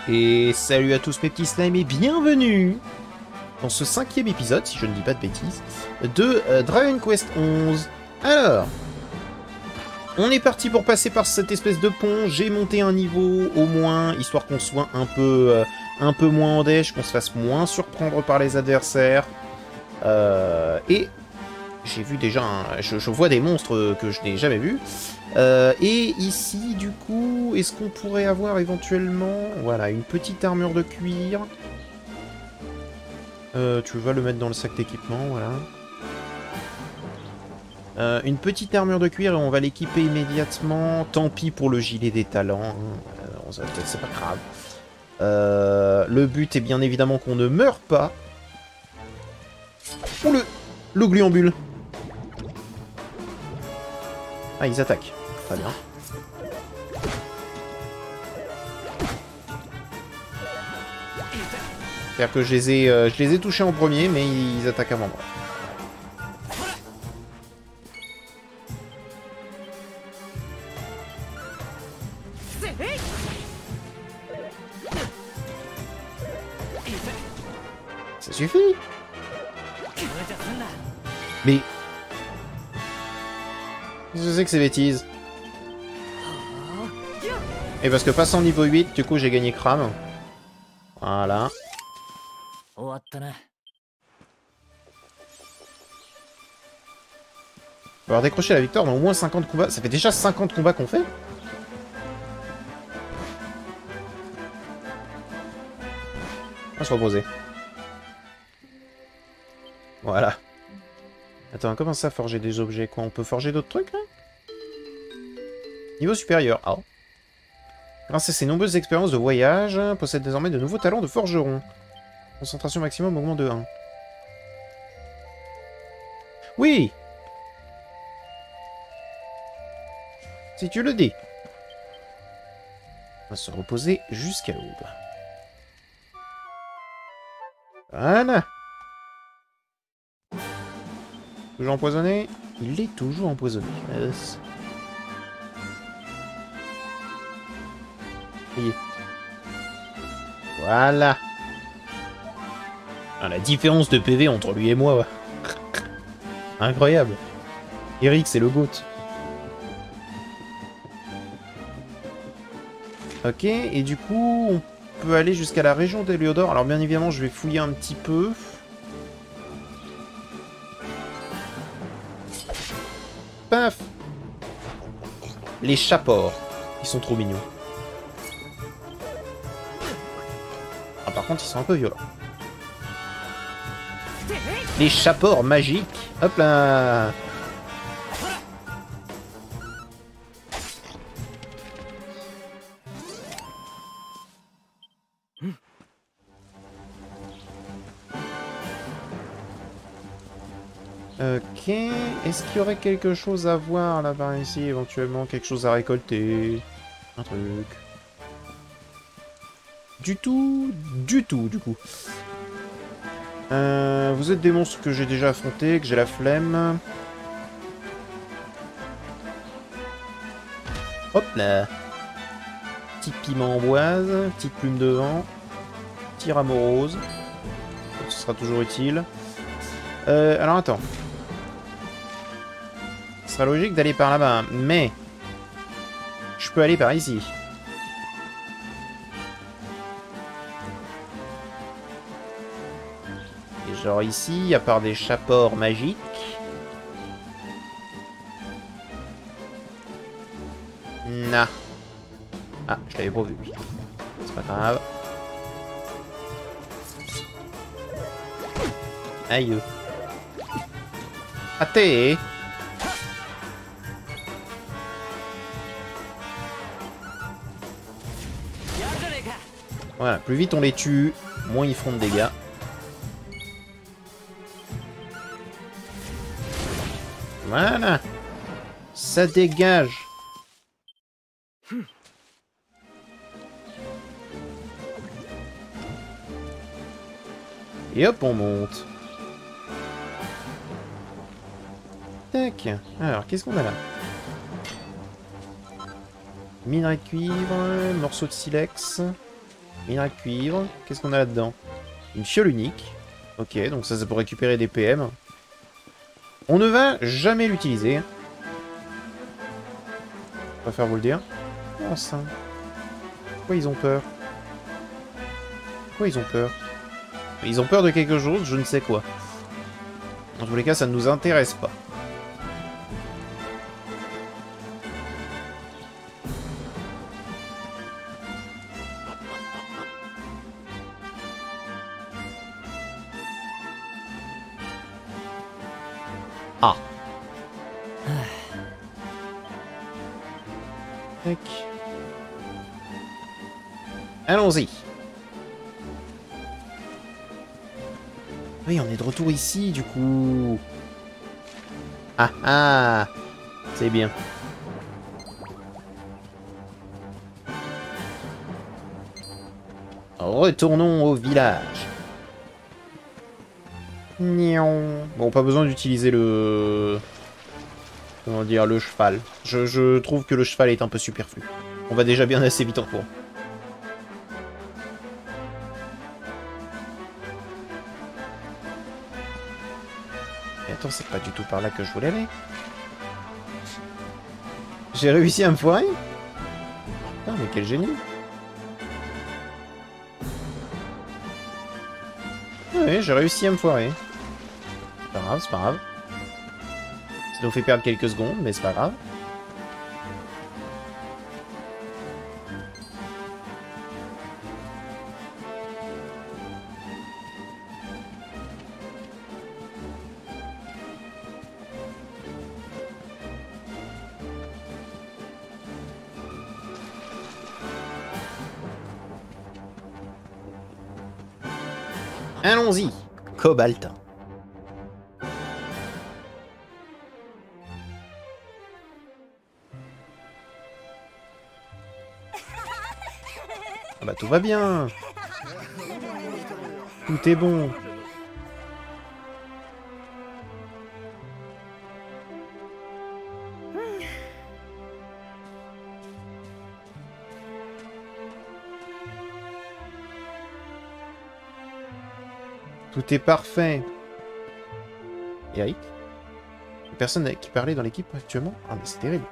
Et salut à tous mes petits slimes et bienvenue dans ce 5e épisode, si je ne dis pas de bêtises, de Dragon Quest 11. Alors, on est parti pour passer par cette espèce de pont. J'ai monté un niveau au moins, histoire qu'on soit un peu moins en dèche, qu'on se fasse moins surprendre par les adversaires. Et j'ai vu déjà, je vois des monstres que je n'ai jamais vus. Et ici, du coup, est-ce qu'on pourrait avoir éventuellement, voilà, une petite armure de cuir. Tu vas le mettre dans le sac d'équipement, voilà. Une petite armure de cuir et on va l'équiper immédiatement. Tant pis pour le gilet des talents, hein. C'est pas grave. Le but est bien évidemment qu'on ne meure pas. Oh le gluambule. Ah, ils attaquent. Très bien. C'est-à-dire que je les ai touchés en premier, mais ils attaquent avant moi. Ça suffit. Mais... qu'est-ce que c'est que ces bêtises? Et parce que passant niveau 8, du coup j'ai gagné crame. Voilà. On va avoir décroché la victoire dans au moins 50 combats. Ça fait déjà 50 combats qu'on fait? On va se reposer. Voilà. Attends, comment ça forger des objets, quoi? On peut forger d'autres trucs, là? Niveau supérieur. Ah. Grâce à ses nombreuses expériences de voyage, possède désormais de nouveaux talents de forgeron. Concentration maximum augmente de 1. Oui! Si tu le dis. On va se reposer jusqu'à l'aube. Voilà. Toujours empoisonné? Il est toujours empoisonné. Yes. Voilà. Ah, la différence de PV entre lui et moi. Ouais. Incroyable. Eric, c'est le GOAT. Ok, et du coup, on peut aller jusqu'à la région d'Héliodor. Alors bien évidemment, je vais fouiller un petit peu. Paf! Les chapors. Ils sont trop mignons. Ah, par contre, ils sont un peu violents. Les chapors magiques. Hop là! Ok, est-ce qu'il y aurait quelque chose à voir là par ici, éventuellement quelque chose à récolter? Un truc. Du tout, du coup. Vous êtes des monstres que j'ai déjà affrontés, que j'ai la flemme. Hop là. Petite piment amboise, petite plume de vent, petit rameau rose. Ce sera toujours utile. Alors attends. Ce serait logique d'aller par là-bas, mais je peux aller par ici. Et genre ici, à part des chapors magiques. Nah. Ah, je l'avais pas vu. C'est pas grave. Aïe. Athée. Voilà, plus vite on les tue, moins ils font de dégâts. Voilà. Ça dégage. Et hop, on monte. Tac. Alors, qu'est-ce qu'on a là? Minerai de cuivre, morceau de silex. Minerai de cuivre. Qu'est-ce qu'on a là-dedans? Une fiole unique. Ok, donc ça c'est pour récupérer des PM. On ne va jamais l'utiliser. Je préfère vous le dire. Oh ça. Pourquoi ils ont peur? Pourquoi ils ont peur? Ils ont peur de quelque chose, je ne sais quoi. Dans tous les cas, ça ne nous intéresse pas. Ah. Tac. Allons-y. Oui, on est de retour ici, du coup. Ah ah. C'est bien. Retournons au village. Bon, pas besoin d'utiliser le... Comment dire, le cheval. Je trouve que le cheval est un peu superflu. On va déjà bien assez vite en courant. Et attends, c'est pas du tout par là que je voulais aller. J'ai réussi à me foirer? Ah, mais quel génie! Oui, j'ai réussi à me foirer. C'est pas grave, c'est pas grave. Ça nous fait perdre quelques secondes, mais c'est pas grave. Allons-y, Cobalt. Ah bah tout va bien. Tout est bon. Tout est parfait. Eric? Personne qui parlait dans l'équipe actuellement? Ah mais c'est terrible.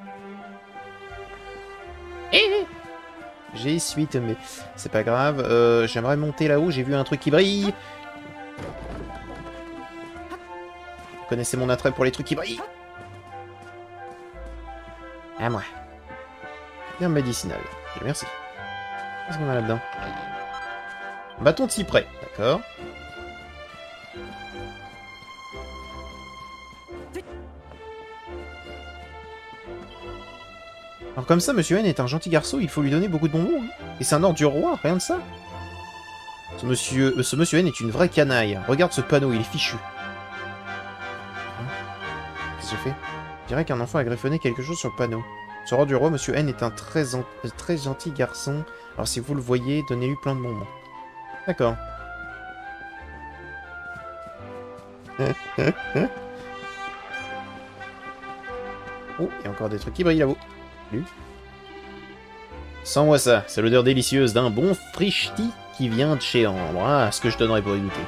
J'ai suis tombé. C'est pas grave. J'aimerais monter là-haut. J'ai vu un truc qui brille. Vous connaissez mon attrait pour les trucs qui brillent? À moi. Bien médicinal. Merci. Qu'est-ce qu'on a là-dedans? Bâton de cyprès. D'accord. Alors comme ça, Monsieur N est un gentil garçon, il faut lui donner beaucoup de bonbons. Hein. Et c'est un ordre du roi, rien de ça. Ce monsieur N est une vraie canaille. Regarde ce panneau, il est fichu. Hein? Qu'est-ce que j'ai fait? Je dirais qu'un enfant a griffonné quelque chose sur le panneau. Ce roi du roi, Monsieur N est un très gentil garçon. Alors si vous le voyez, donnez-lui plein de bonbons. D'accord. Oh, il y a encore des trucs qui brillent là-haut. Sens-moi ça, c'est l'odeur délicieuse d'un bon frichti qui vient de chez Ambre. Ah, ce que je donnerais pour y goûter.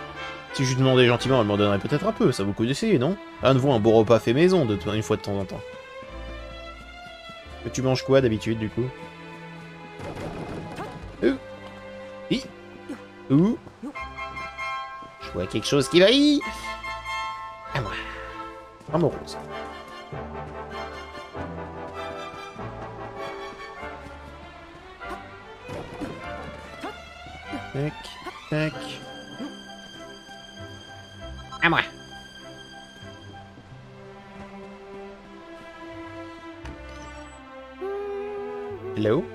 Si je lui demandais gentiment, elle m'en donnerait peut-être un peu, ça vous coûte d'essayer, non? Un de vous, un beau repas fait maison, une fois de temps en temps. Tu manges quoi d'habitude, du coup? Je vois quelque chose qui vaille. À moi. Un mot rose. Tac, tac. À moi. Hello?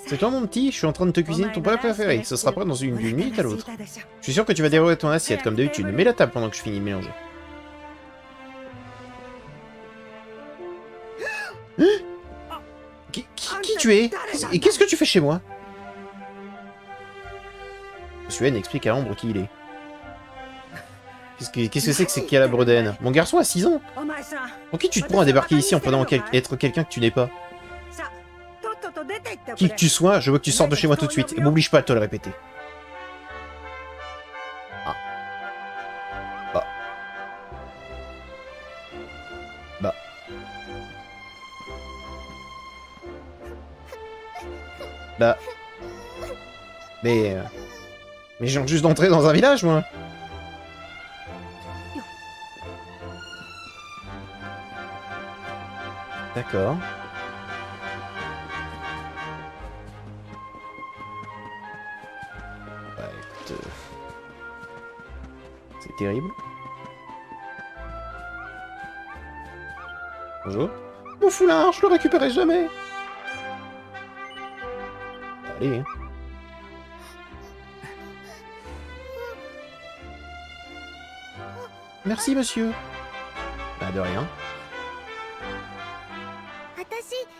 C'est toi mon petit, je suis en train de te cuisiner ton plat préféré. Ce sera prêt dans d'une minute à l'autre. Je suis sûr que tu vas dérouler ton assiette comme d'habitude. Mets la table pendant que je finis de mélanger. Qui tu es? Et qu'est-ce que tu fais chez moi? Monsieur N explique à Ambre qui il est. Qu'est-ce que c'est que ces calabredaines? Mon garçon a 6 ans. Pour qui tu te prends à débarquer ici en prenant être quelqu'un que tu n'es pas? Qui que tu sois, je veux que tu sortes de chez moi tout de suite. Et m'oblige pas à te le répéter. Ah. Bah. Bah. Bah. Mais je viens juste d'entrer dans un village, moi. D'accord. Bah écoute... c'est terrible. Bonjour. Mon foulard, je le récupérerai jamais. Allez, hein. Merci, monsieur. Bah, de rien.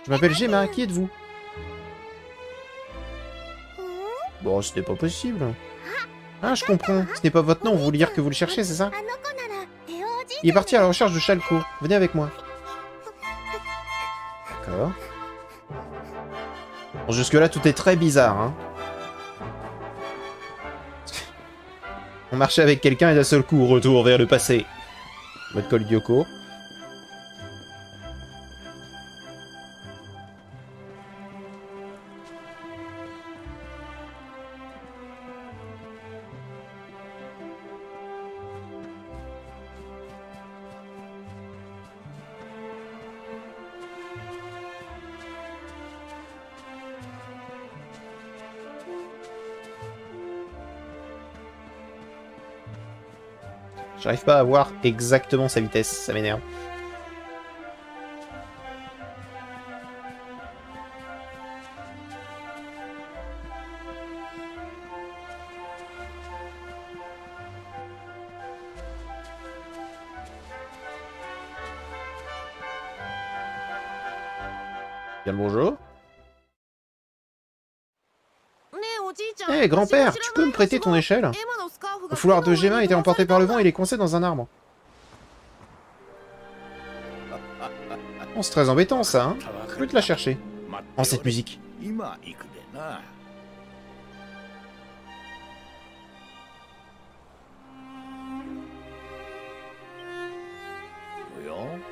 Je m'appelle Gemma, qui êtes-vous? Bon, ce n'est pas possible. Ah, je comprends. Ce n'est pas votre nom, vous voulez dire que vous le cherchez, c'est ça? Il est parti à la recherche de Shalko. Venez avec moi. D'accord. Bon, jusque-là, tout est très bizarre, hein. On marchait avec quelqu'un et d'un seul coup, retour vers le passé. Mode Col Gyoko. J'arrive pas à voir exactement sa vitesse, ça m'énerve. Bien le bonjour. Hé, grand-père, tu peux me prêter ton échelle? Le foulard de Gemma était emporté par le vent et il est coincé dans un arbre. Oh, c'est très embêtant ça, hein. Je peux te la chercher. Oh, cette musique.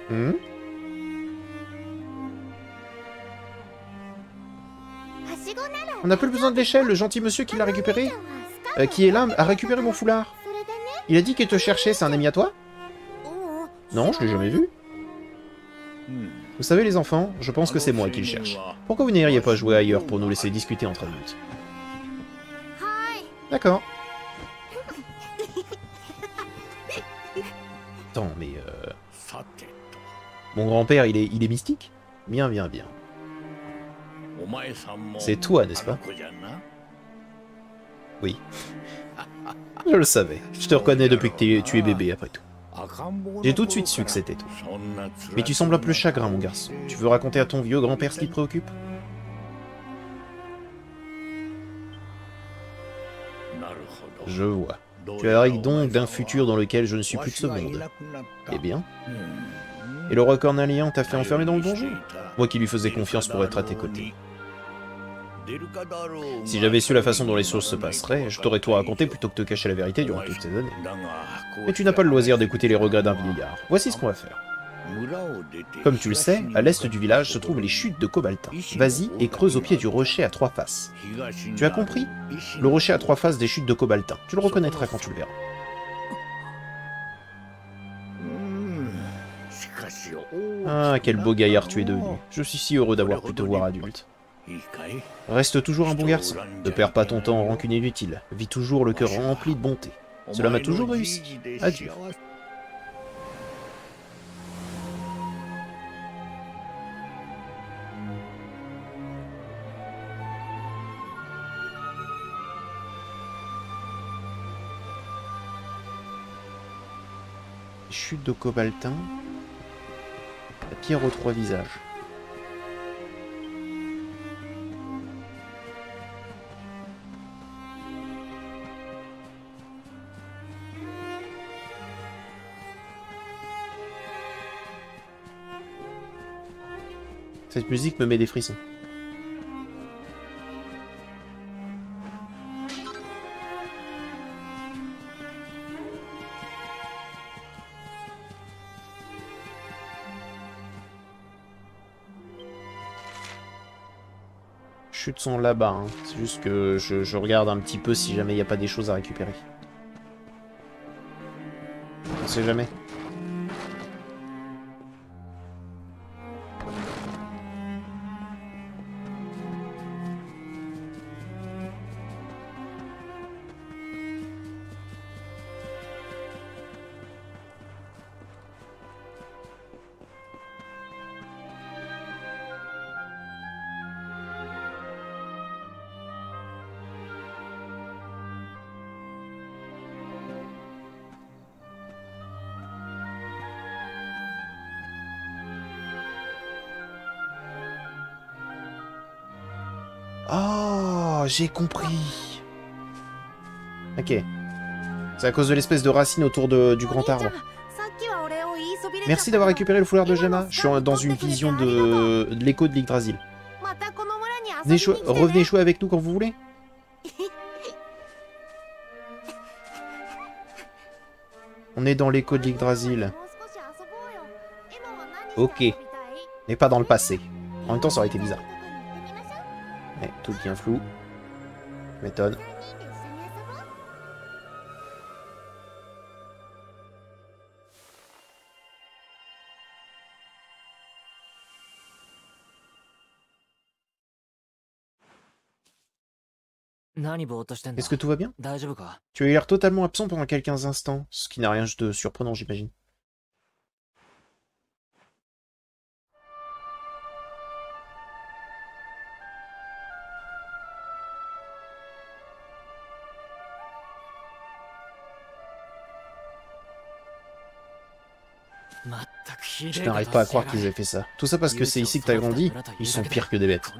Hmm. On n'a plus besoin de l'échelle, le gentil monsieur qui l'a récupéré, qui est là, a récupéré mon foulard. Il a dit qu'il te cherchait, c'est un ami à toi? Non, je l'ai jamais vu. Vous savez les enfants, je pense que c'est moi qui le cherche. Pourquoi vous n'iriez pas jouer ailleurs pour nous laisser discuter entre adultes? D'accord. Attends, mais mon grand-père, il est mystique? Bien, bien, bien. C'est toi, n'est-ce pas? Oui. Je le savais. Je te reconnais depuis que tu es bébé, après tout. J'ai tout de suite su que c'était toi. Mais tu sembles un peu chagrin, mon garçon. Tu veux raconter à ton vieux grand-père ce qui te préoccupe? Je vois. Tu arrives donc d'un futur dans lequel je ne suis plus de ce monde. Eh bien. Et le roi cornélien t'a fait enfermer dans le donjon? Moi qui lui faisais confiance pour être à tes côtés. Si j'avais su la façon dont les choses se passeraient, je t'aurais tout raconté plutôt que te cacher la vérité durant toutes ces années. Mais tu n'as pas le loisir d'écouter les regrets d'un vieillard. Voici ce qu'on va faire. Comme tu le sais, à l'est du village se trouvent les chutes de Cobaltin. Vas-y et creuse au pied du rocher à 3 faces. Tu as compris? Le rocher à 3 faces des chutes de Cobaltin. Tu le reconnaîtras quand tu le verras. Ah, quel beau gaillard tu es devenu. Je suis si heureux d'avoir pu te voir adulte. Reste toujours un bon garçon. Ne perds pas ton temps en rancune inutile. Vis toujours le cœur rempli de bonté. Cela m'a toujours réussi. Adieu. Chute de Cobaltin. La pierre aux 3 visages. Cette musique me met des frissons. chutes sont là-bas. Hein. C'est juste que je regarde un petit peu si jamais il n'y a pas des choses à récupérer. On sait jamais. Oh, j'ai compris. Ok. C'est à cause de l'espèce de racine autour du grand arbre. Merci d'avoir récupéré le foulard de Gemma. Je suis dans une vision de l'écho de l'Yggdrasil. Revenez jouer avec nous quand vous voulez. On est dans l'écho de l'Yggdrasil. Ok. On n'est pas dans le passé. En même temps, ça aurait été bizarre. Ouais, tout devient flou. M'étonne. Est-ce que tout va bien? Tu as eu l'air totalement absent pendant quelques instants, ce qui n'a rien de surprenant, j'imagine. Je n'arrive pas à croire qu'ils aient fait ça. Tout ça parce que c'est ici que t'as grandi. Ils sont pires que des bêtes.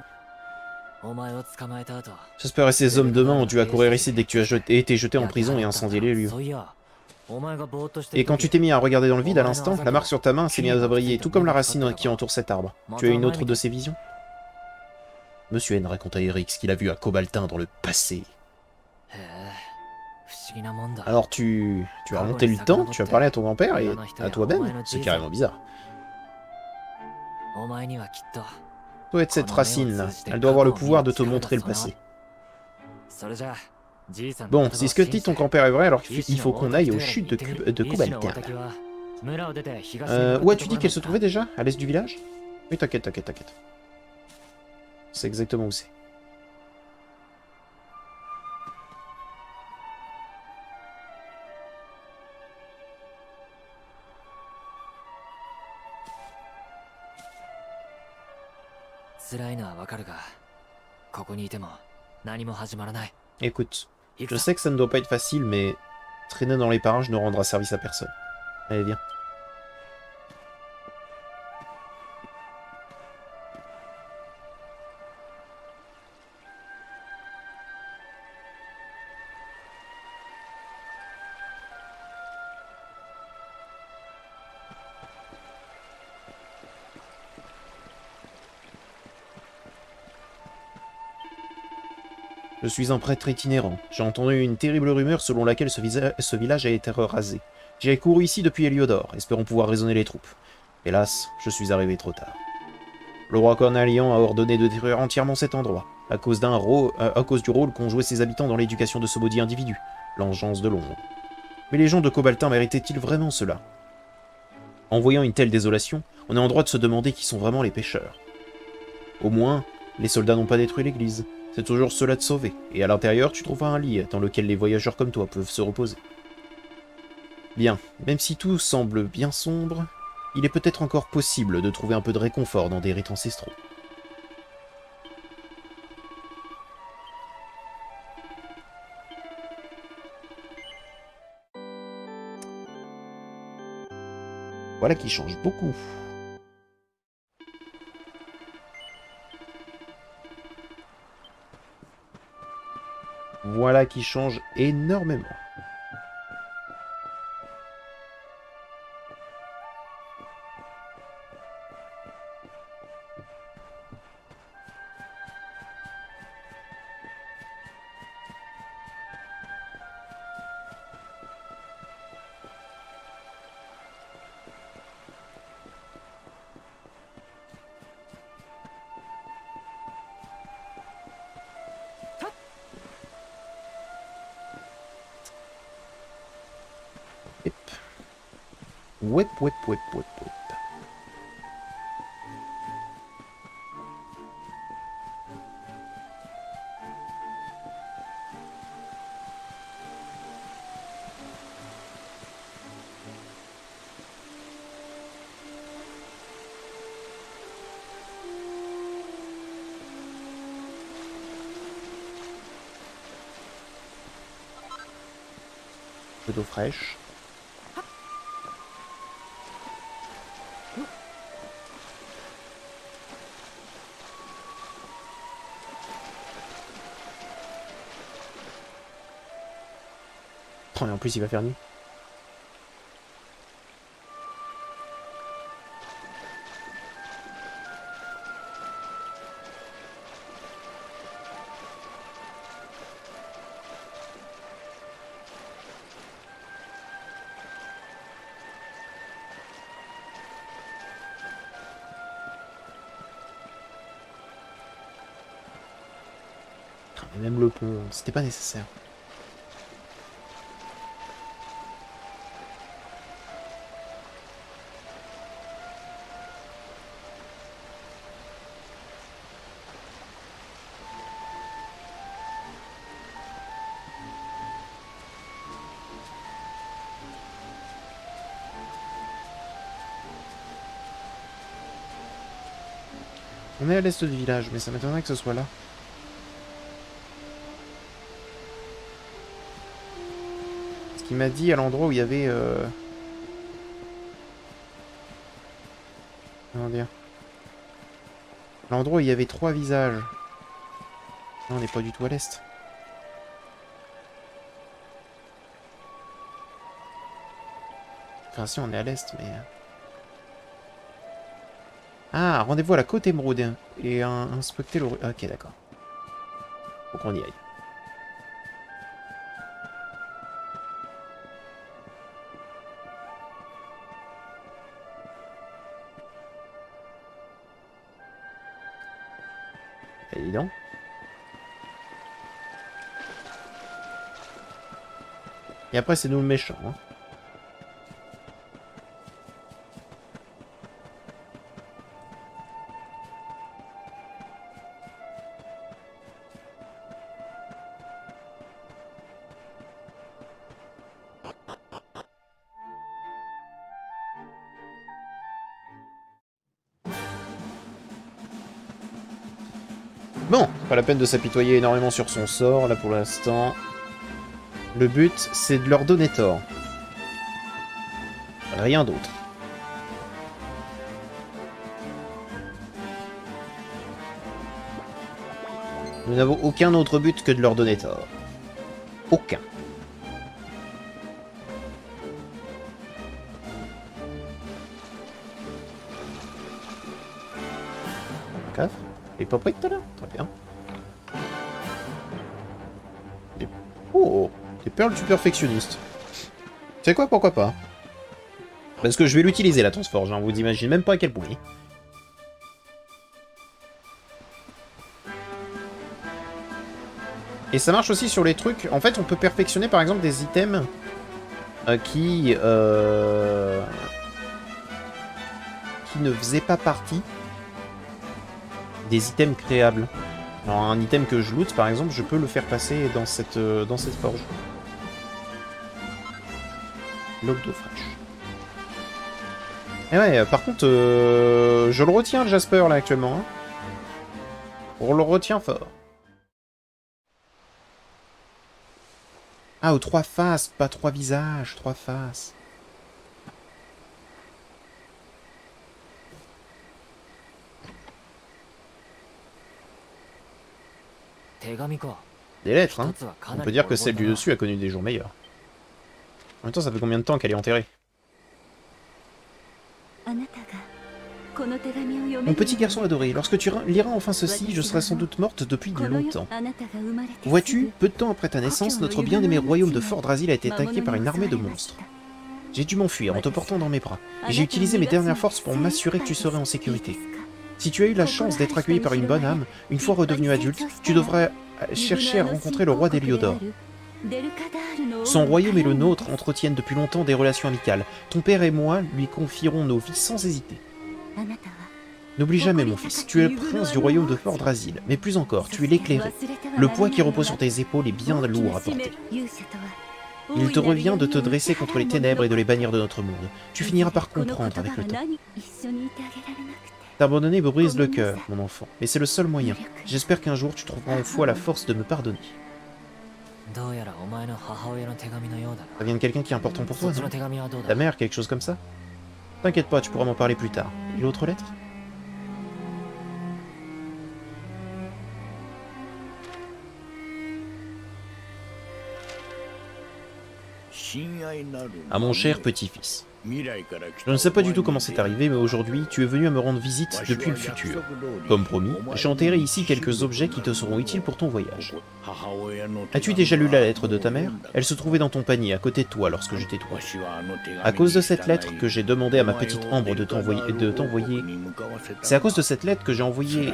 J'espère que ces hommes de main ont dû accourir ici dès que tu as été jeté en prison et incendié les lieux. Et quand tu t'es mis à regarder dans le vide à l'instant, la marque sur ta main s'est mise à briller, tout comme la racine qui entoure cet arbre. Tu as une autre de ces visions? Monsieur N raconte à Eric ce qu'il a vu à Cobaltin dans le passé. Alors tu as remonté le temps, tu as parlé à ton grand-père et à toi-même? C'est carrément bizarre. Doit être cette racine-là. Elle doit avoir le pouvoir de te montrer le passé. Bon, si ce que dit ton grand-père est vrai, alors il faut qu'on aille aux chutes de Cobaltin. Où as-tu dit qu'elle se trouvait déjà? À l'est du village? Oui, t'inquiète, t'inquiète, t'inquiète. C'est exactement où c'est. Écoute, je sais que ça ne doit pas être facile, mais traîner dans les parages ne rendra service à personne. Allez, viens. Je suis un prêtre itinérant. J'ai entendu une terrible rumeur selon laquelle ce village a été rasé. J'ai couru ici depuis Heliodor, espérant pouvoir raisonner les troupes. Hélas, je suis arrivé trop tard. Le roi Cornelian a ordonné de détruire entièrement cet endroit, à cause du rôle qu'ont joué ses habitants dans l'éducation de ce maudit individu, l'engeance de l'ombre. Mais les gens de Cobaltin méritaient-ils vraiment cela? En voyant une telle désolation, on est en droit de se demander qui sont vraiment les pécheurs. Au moins, les soldats n'ont pas détruit l'église. C'est toujours cela de sauver, et à l'intérieur tu trouveras un lit dans lequel les voyageurs comme toi peuvent se reposer. Bien, même si tout semble bien sombre, il est peut-être encore possible de trouver un peu de réconfort dans des rites ancestraux. Voilà qui change beaucoup. Voilà qui change énormément. Hip. Whip, whip, whip, whip, whip. D'eau fraîche. Oh, mais en plus il va faire nuit. Mais même le pont, c'était pas nécessaire. On est à l'est du village, mais ça m'étonnerait que ce soit là. Il m'a dit à l'endroit où il y avait... Comment dire? L'endroit où il y avait 3 visages. Non, on n'est pas du tout à l'est. Enfin si, on est à l'est, mais... Ah, rendez-vous à la côte émeraude. Et inspecter le... Ok, d'accord. Faut qu'on y aille. Évident. Et après, c'est nous le méchant. Hein. Bon, pas la peine de s'apitoyer énormément sur son sort, là pour l'instant. Le but, c'est de leur donner tort. Rien d'autre. Nous n'avons aucun autre but que de leur donner tort. Aucun. Coffre. Il est pas pris tout à l'heure? Très bien. Oh, des perles du perfectionniste. Tu sais quoi, pourquoi pas? Parce que je vais l'utiliser la transforge, hein. Vous imaginez même pas à quel point. Et ça marche aussi sur les trucs. En fait, on peut perfectionner par exemple des items qui ne faisaient pas partie des items créables. Alors un item que je loot par exemple, je peux le faire passer dans cette forge. Log d'eau fraîche. Et ouais, par contre, je le retiens le Jasper là actuellement. Hein. On le retient fort. Ah, aux 3 faces, pas 3 visages, 3 faces. Des lettres, hein. On peut dire que celle du dessus a connu des jours meilleurs. En même temps, ça fait combien de temps qu'elle est enterrée? Mon petit garçon adoré, lorsque tu liras enfin ceci, je serai sans doute morte depuis longtemps. Vois-tu, peu de temps après ta naissance, notre bien-aimé royaume de Fort-Drasil a été attaqué par une armée de monstres. J'ai dû m'enfuir en te portant dans mes bras, et j'ai utilisé mes dernières forces pour m'assurer que tu serais en sécurité. Si tu as eu la chance d'être accueilli par une bonne âme, une fois redevenu adulte, tu devrais chercher à rencontrer le roi d'Héliodor. Son royaume et le nôtre entretiennent depuis longtemps des relations amicales. Ton père et moi lui confierons nos vies sans hésiter. N'oublie jamais, mon fils, tu es le prince du royaume de Fort Drasil, mais plus encore, tu es l'éclairé. Le poids qui repose sur tes épaules est bien lourd à porter. Il te revient de te dresser contre les ténèbres et de les bannir de notre monde. Tu finiras par comprendre avec le temps. T'abandonner me brise le cœur, mon enfant, mais c'est le seul moyen. J'espère qu'un jour tu trouveras en foi la force de me pardonner. Ça vient de quelqu'un qui est important pour toi, non? Ta mère, quelque chose comme ça? T'inquiète pas, tu pourras m'en parler plus tard. Et l'autre lettre? À mon cher petit-fils. Je ne sais pas du tout comment c'est arrivé, mais aujourd'hui, tu es venu à me rendre visite depuis le futur. Comme promis, j'ai enterré ici quelques objets qui te seront utiles pour ton voyage. As-tu déjà lu la lettre de ta mère? Elle se trouvait dans ton panier, à côté de toi, lorsque je t'ai trouvé. À cause de cette lettre que j'ai demandé à ma petite Ambre de t'envoyer... C'est à cause de cette lettre que j'ai envoyé...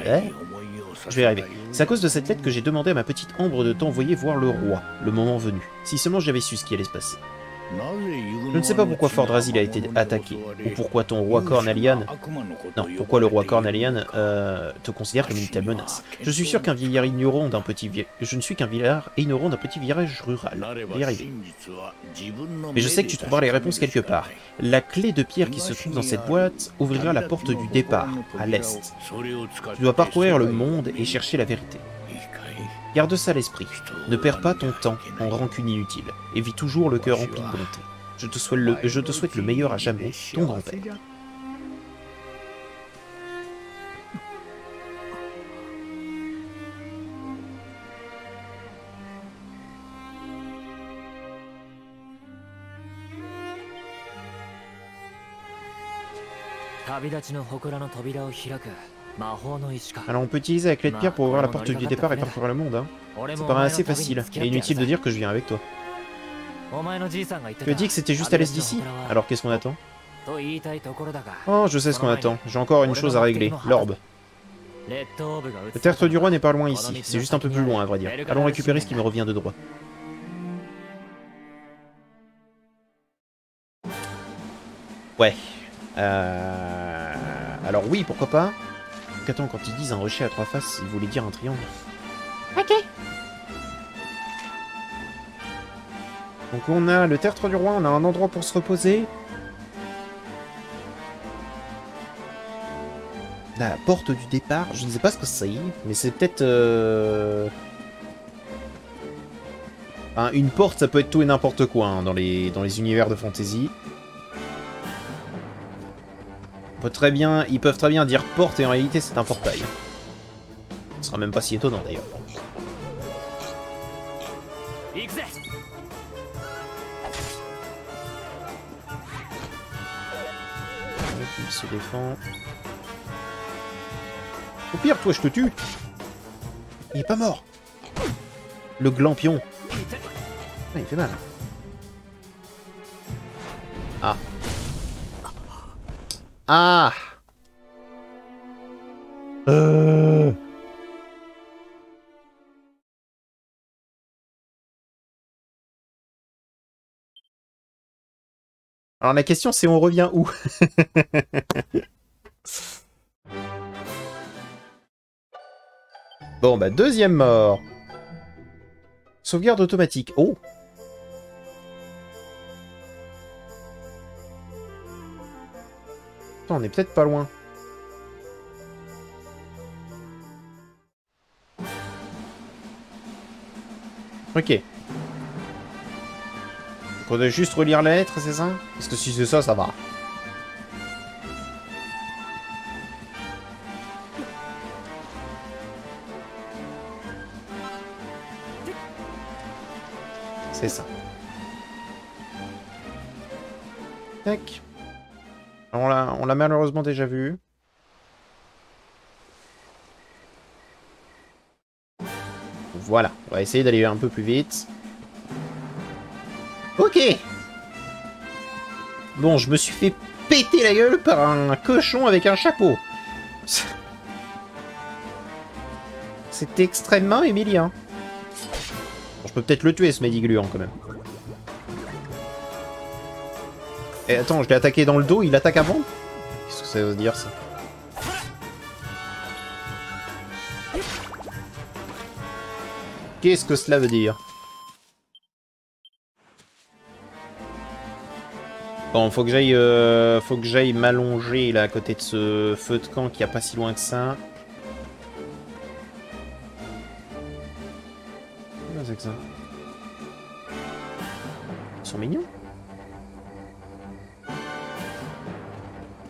Je vais y arriver. C'est à cause de cette lettre que j'ai demandé à ma petite Ambre de t'envoyer voir le roi, le moment venu. Si seulement j'avais su ce qui allait se passer. Je ne sais pas pourquoi Fort Drasil a été attaqué, ou pourquoi ton roi Cornelian... Non, pourquoi le roi Cornelian te considère comme une telle menace. Je suis sûr qu'un vieillard ignorant d'un petit... Je ne suis qu'un vieillard ignorant d'un petit village rural. Je vais y arriver. Mais je sais que tu trouveras les réponses quelque part. La clé de pierre qui se trouve dans cette boîte ouvrira la porte du départ, à l'est. Tu dois parcourir le monde et chercher la vérité. Garde ça à l'esprit. Ne perds pas ton temps en rancune inutile. Et vis toujours le cœur rempli de bonté. Je te souhaite le meilleur à jamais, ton grand-père. Alors on peut utiliser la clé de pierre pour ouvrir la porte du départ et parcourir le monde, hein. Ça paraît assez facile, et inutile de dire que je viens avec toi. Tu as dit que c'était juste à l'est d'ici? Alors qu'est-ce qu'on attend? Oh, je sais ce qu'on attend. J'ai encore une chose à régler, l'orbe. Le tertre du roi n'est pas loin ici, c'est juste un peu plus loin à vrai dire. Allons récupérer ce qui me revient de droit. Ouais. Alors oui, pourquoi pas. Attends, quand ils disent un rocher à trois faces, ils voulaient dire un triangle. Ok. Donc on a le tertre du roi, on a un endroit pour se reposer. La porte du départ, je ne sais pas ce que c'est, mais c'est peut-être... Enfin, une porte, ça peut être tout et n'importe quoi hein, dans les univers de fantasy. Ils peuvent très bien dire porte et en réalité c'est un portail. Ce sera même pas si étonnant d'ailleurs. Il se défend. Au pire, toi je te tue. Il est pas mort. Le glampion. Ah, il fait mal. Ah. Ah. Alors la question c'est on revient où? Bon bah deuxième mort. Sauvegarde automatique. Oh. Attends, on est peut-être pas loin. Ok. On doit juste relire la lettre, c'est ça? Parce que si c'est ça, ça va. C'est ça. Tac. On l'a malheureusement déjà vu. Voilà. On va essayer d'aller un peu plus vite. Ok. Bon, je me suis fait péter la gueule par un cochon avec un chapeau. C'est extrêmement humiliant. Bon, je peux peut-être le tuer, ce Médigluant, quand même. Et attends, je l'ai attaqué dans le dos, il attaque avant? Qu'est-ce que ça veut dire, ça? Qu'est-ce que cela veut dire? Bon, faut que j'aille m'allonger là à côté de ce feu de camp qui a pas si loin que ça. Qu'est-ce que c'est que ça? Ils sont mignons.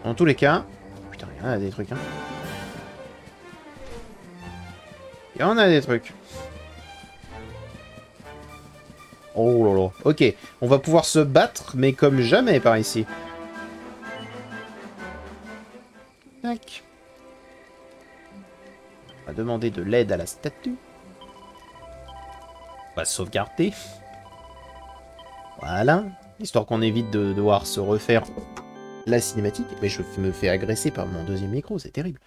En tous les cas... Putain, il y en a des trucs, hein. Il y en a des trucs. Oh là là. Ok, on va pouvoir se battre, mais comme jamais par ici. Tac. On va demander de l'aide à la statue. On va sauvegarder. Voilà. Histoire qu'on évite de devoir se refaire la cinématique. Mais je me fais agresser par mon deuxième micro, c'est terrible.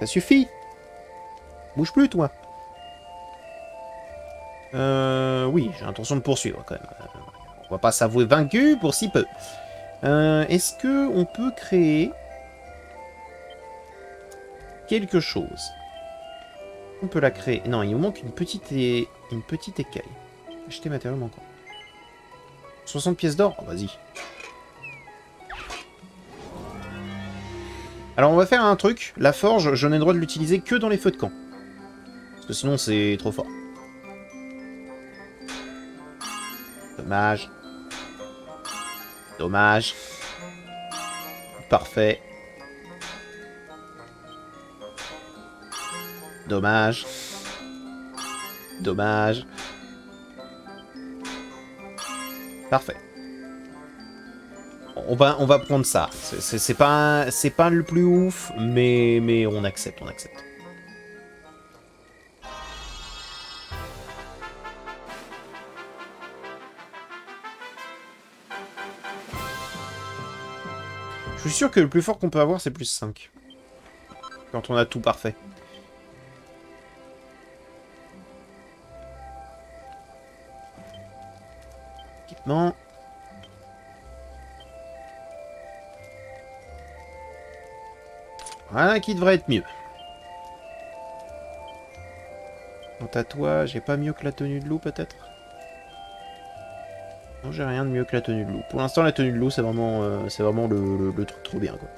Ça suffit. Bouge plus, toi. Oui, j'ai l'intention de poursuivre, quand même. On va pas s'avouer vaincu pour si peu. Est-ce que on peut créer quelque chose? On peut la créer. Non, il nous manque une petite écaille. Acheter matériel manquant. 60 pièces d'or? Oh, vas-y. Alors, on va faire un truc. La forge, je n'ai le droit de l'utiliser que dans les feux de camp. Parce que sinon, c'est trop fort. Dommage. Dommage. Parfait. Dommage. Dommage. Parfait. On va prendre ça. C'est pas le plus ouf, mais on accepte, on accepte. Je suis sûr que le plus fort qu'on peut avoir, c'est plus 5. Quand on a tout parfait. Équipement. Voilà qui devrait être mieux. En tatouage, j'ai pas mieux que la tenue de loup peut-être? Non, j'ai rien de mieux que la tenue de loup. Pour l'instant, la tenue de loup, c'est vraiment le truc trop bien, quoi.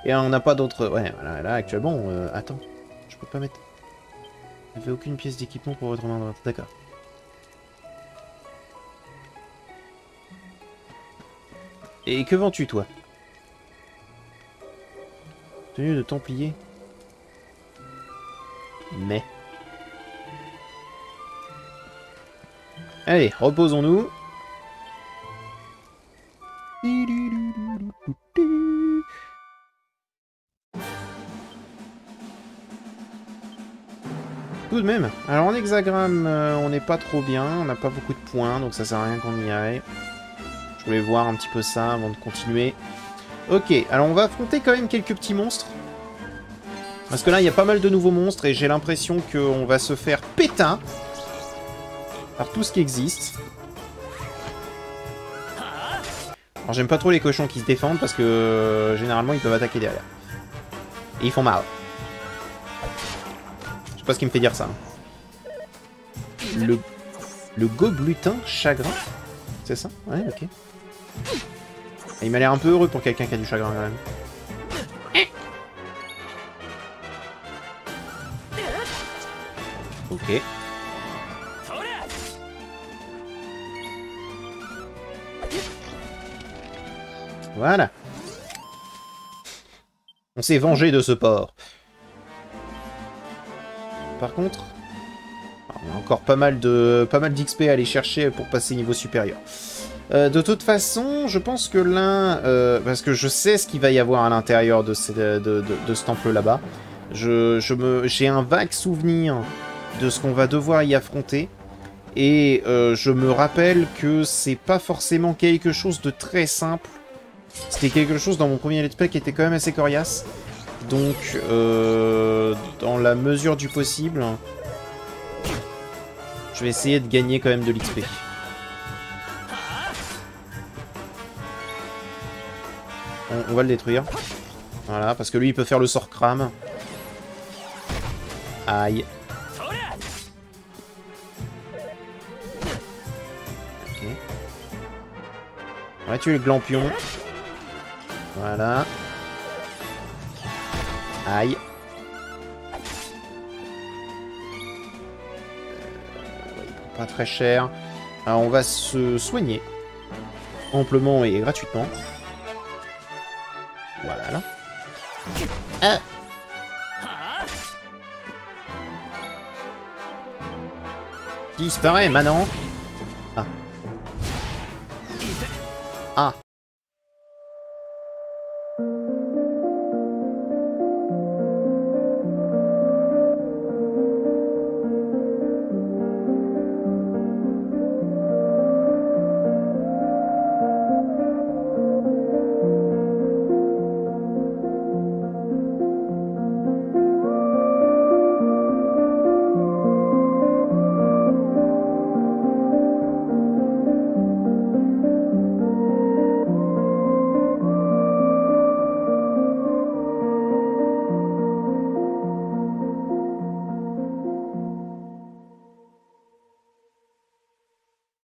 Et on n'a pas d'autres... Ouais, voilà, là, actuellement... Attends, je peux pas mettre... Il n'y avait aucune pièce d'équipement pour votre main droite. D'accord. Et que vends-tu, toi? Tenue de templier. Mais... Allez, reposons-nous. Tout de même. Alors en hexagramme, on n'est pas trop bien. On n'a pas beaucoup de points, donc ça sert à rien qu'on y aille. Je voulais voir un petit peu ça avant de continuer. Ok, alors on va affronter quand même quelques petits monstres. Parce que là, il y a pas mal de nouveaux monstres et j'ai l'impression qu'on va se faire pétain par tout ce qui existe. Alors j'aime pas trop les cochons qui se défendent parce que généralement ils peuvent attaquer derrière. Et ils font mal. Je sais pas ce qui me fait dire ça. Le goblutin chagrin? C'est ça? Ouais, ok. Et il m'a l'air un peu heureux pour quelqu'un qui a du chagrin quand même. Ok. Voilà. On s'est vengé de ce porc. Par contre, on a encore pas mal d'XP à aller chercher pour passer niveau supérieur. De toute façon, je pense que l'un... parce que je sais ce qu'il va y avoir à l'intérieur de ce temple là-bas. J'ai un vague souvenir de ce qu'on va devoir y affronter. Et je me rappelle que c'est pas forcément quelque chose de très simple. C'était quelque chose dans mon premier let's play qui était quand même assez coriace. Donc, dans la mesure du possible, je vais essayer de gagner quand même de l'XP. On va le détruire. Voilà, parce que lui, il peut faire le sort crame. Aïe. Ok. On va tuer le glampion. Voilà. Aïe. Pas très cher. Alors, on va se soigner. Amplement et gratuitement. Voilà. Ah. Disparaît maintenant. Ah,